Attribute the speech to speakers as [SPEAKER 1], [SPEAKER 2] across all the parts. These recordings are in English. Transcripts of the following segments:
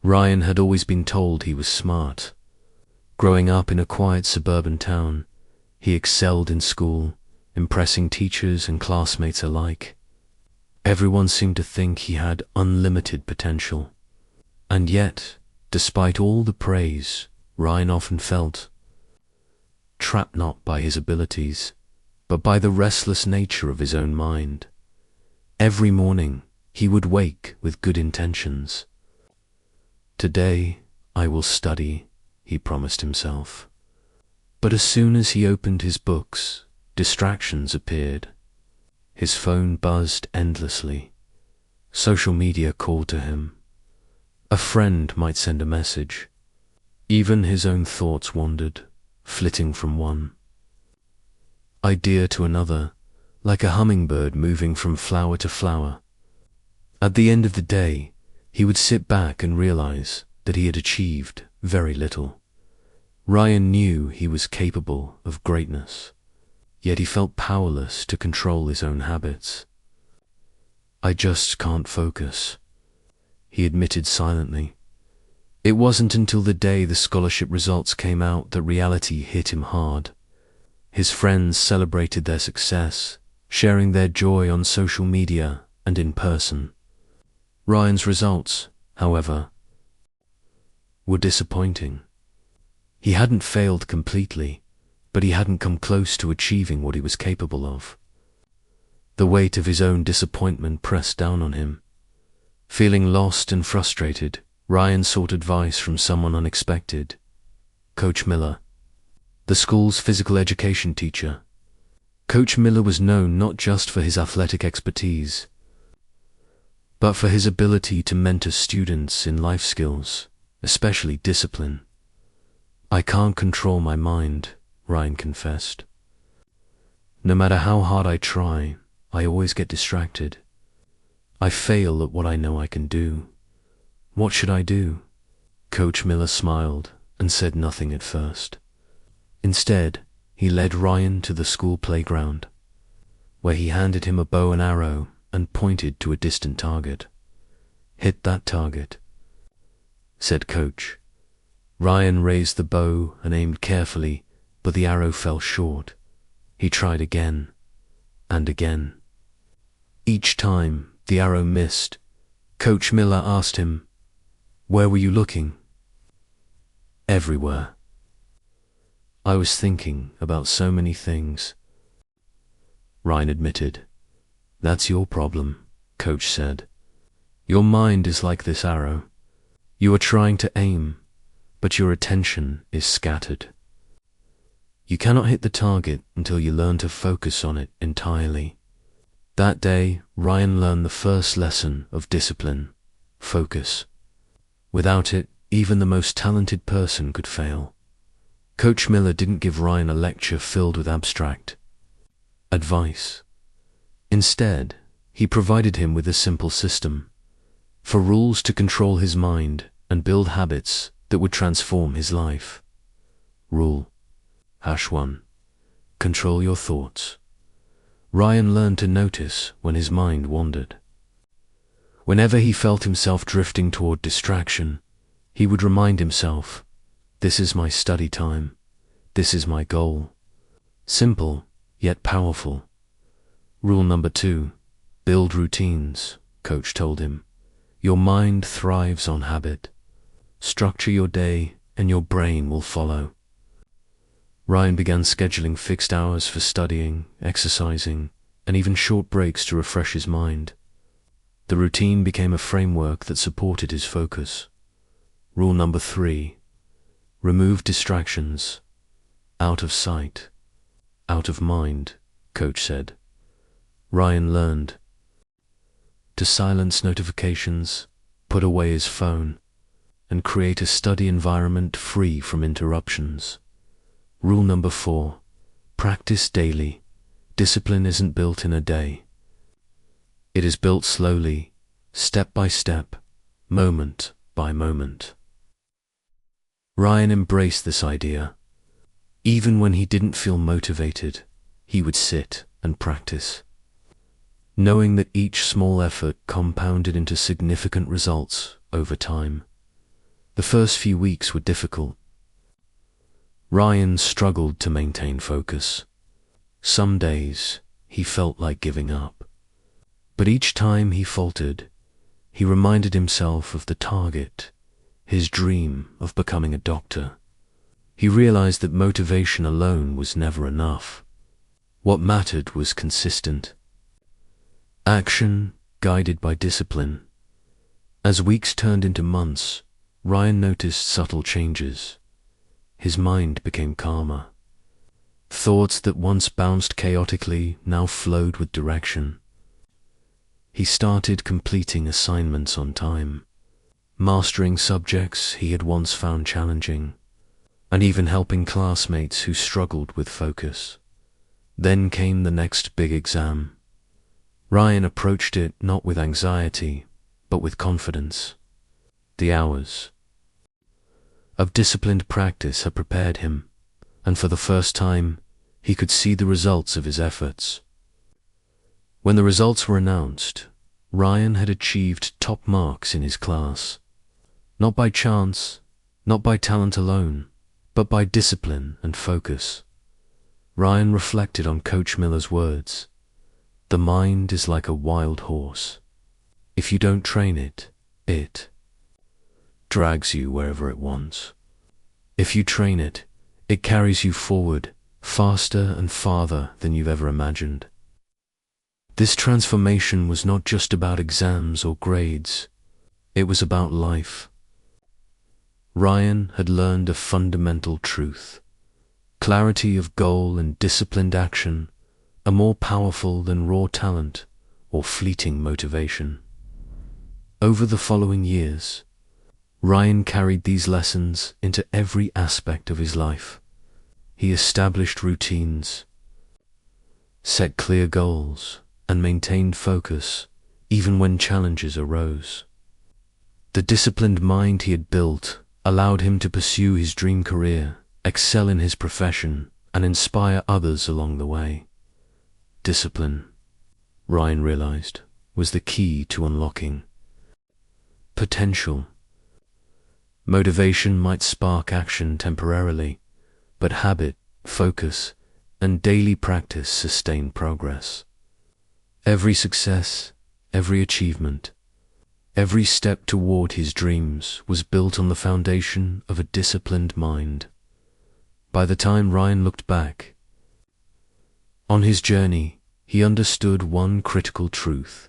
[SPEAKER 1] Ryan had always been told he was smart. Growing up in a quiet suburban town, he excelled in school, impressing teachers and classmates alike. Everyone seemed to think he had unlimited potential. And yet, despite all the praise, Ryan often felt trapped not by his abilities, but by the restless nature of his own mind. Every morning, he would wake with good intentions. "Today, I will study," he promised himself. But as soon as he opened his books, distractions appeared. His phone buzzed endlessly. Social media called to him. A friend might send a message. Even his own thoughts wandered, flitting from one idea to another, like a hummingbird moving from flower to flower. At the end of the day, he would sit back and realize that he had achieved very little. Ryan knew he was capable of greatness, yet he felt powerless to control his own habits. "I just can't focus," he admitted silently. It wasn't until the day the scholarship results came out that reality hit him hard. His friends celebrated their success, sharing their joy on social media and in person. Ryan's results, however, were disappointing. He hadn't failed completely, but he hadn't come close to achieving what he was capable of. The weight of his own disappointment pressed down on him. Feeling lost and frustrated, Ryan sought advice from someone unexpected: Coach Miller, the school's physical education teacher. Coach Miller was known not just for his athletic expertise, but for his ability to mentor students in life skills, especially discipline. "I can't control my mind," Ryan confessed. "No matter how hard I try, I always get distracted. I fail at what I know I can do. What should I do?" Coach Miller smiled and said nothing at first. Instead, he led Ryan to the school playground, where he handed him a bow and arrow and pointed to a distant target. "Hit that target," said Coach. Ryan raised the bow and aimed carefully, but the arrow fell short. He tried again and again. Each time the arrow missed, Coach Miller asked him, "Where were you looking?" "Everywhere. I was thinking about so many things," Ryan admitted. "That's your problem," Coach said. "Your mind is like this arrow. You are trying to aim, but your attention is scattered. You cannot hit the target until you learn to focus on it entirely." That day, Ryan learned the first lesson of discipline: focus. Without it, even the most talented person could fail. Coach Miller didn't give Ryan a lecture filled with abstract advice. Instead, he provided him with a simple system for rules to control his mind and build habits that would transform his life. Rule #1. Control your thoughts. Ryan learned to notice when his mind wandered. Whenever he felt himself drifting toward distraction, he would remind himself, "This is my study time. This is my goal." Simple, yet powerful. Rule number 2. Build routines, Coach told him. Your mind thrives on habit. Structure your day and your brain will follow. Ryan began scheduling fixed hours for studying, exercising, and even short breaks to refresh his mind. The routine became a framework that supported his focus. Rule number 3. Remove distractions. Out of sight, out of mind, Coach said. Ryan learned to silence notifications, put away his phone, and create a study environment free from interruptions. Rule number 4. Practice daily. Discipline isn't built in a day. It is built slowly, step by step, moment by moment. Ryan embraced this idea. Even when he didn't feel motivated, he would sit and practice, knowing that each small effort compounded into significant results over time. The first few weeks were difficult. Ryan struggled to maintain focus. Some days he felt like giving up. But each time he faltered, he reminded himself of the target, his dream of becoming a doctor. He realized that motivation alone was never enough. What mattered was consistent action guided by discipline. As weeks turned into months, Ryan noticed subtle changes. His mind became calmer. Thoughts that once bounced chaotically now flowed with direction. He started completing assignments on time, mastering subjects he had once found challenging, and even helping classmates who struggled with focus. Then came the next big exam. Ryan approached it not with anxiety, but with confidence. The hours of disciplined practice had prepared him, and for the first time, he could see the results of his efforts. When the results were announced, Ryan had achieved top marks in his class. Not by chance, not by talent alone, but by discipline and focus. Ryan reflected on Coach Miller's words, "The mind is like a wild horse. If you don't train it, it drags you wherever it wants. If you train it, it carries you forward, faster and farther than you've ever imagined." This transformation was not just about exams or grades. It was about life. Ryan had learned a fundamental truth. Clarity of goal and disciplined action are more powerful than raw talent or fleeting motivation. Over the following years, Ryan carried these lessons into every aspect of his life. He established routines, set clear goals, and maintained focus even when challenges arose. The disciplined mind he had built allowed him to pursue his dream career, excel in his profession, and inspire others along the way. Discipline, Ryan realized, was the key to unlocking potential. Motivation might spark action temporarily, but habit, focus, and daily practice sustain progress. Every success, every achievement, every step toward his dreams was built on the foundation of a disciplined mind. By the time Ryan looked back on his journey, he understood one critical truth.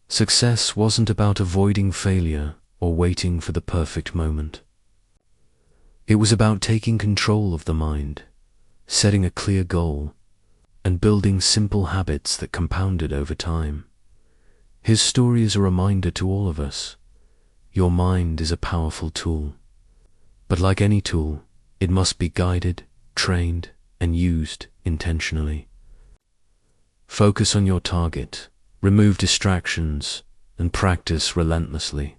[SPEAKER 1] Success wasn't about avoiding failure or waiting for the perfect moment. It was about taking control of the mind, setting a clear goal, and building simple habits that compounded over time. His story is a reminder to all of us. Your mind is a powerful tool. But like any tool, it must be guided, trained, and used intentionally. Focus on your target, remove distractions, and practice relentlessly.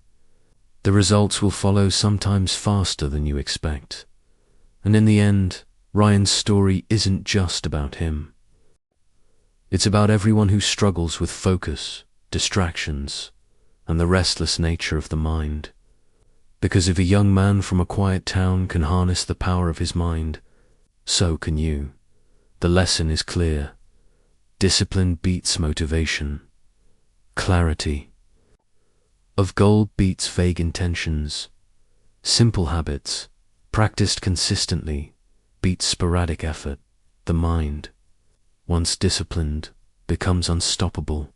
[SPEAKER 1] The results will follow, sometimes faster than you expect. And in the end, Ryan's story isn't just about him. It's about everyone who struggles with focus, distractions, and the restless nature of the mind. Because if a young man from a quiet town can harness the power of his mind, so can you. The lesson is clear. Discipline beats motivation. Clarity of goal beats vague intentions. Simple habits, practiced consistently, beats sporadic effort. The mind, once disciplined, becomes unstoppable.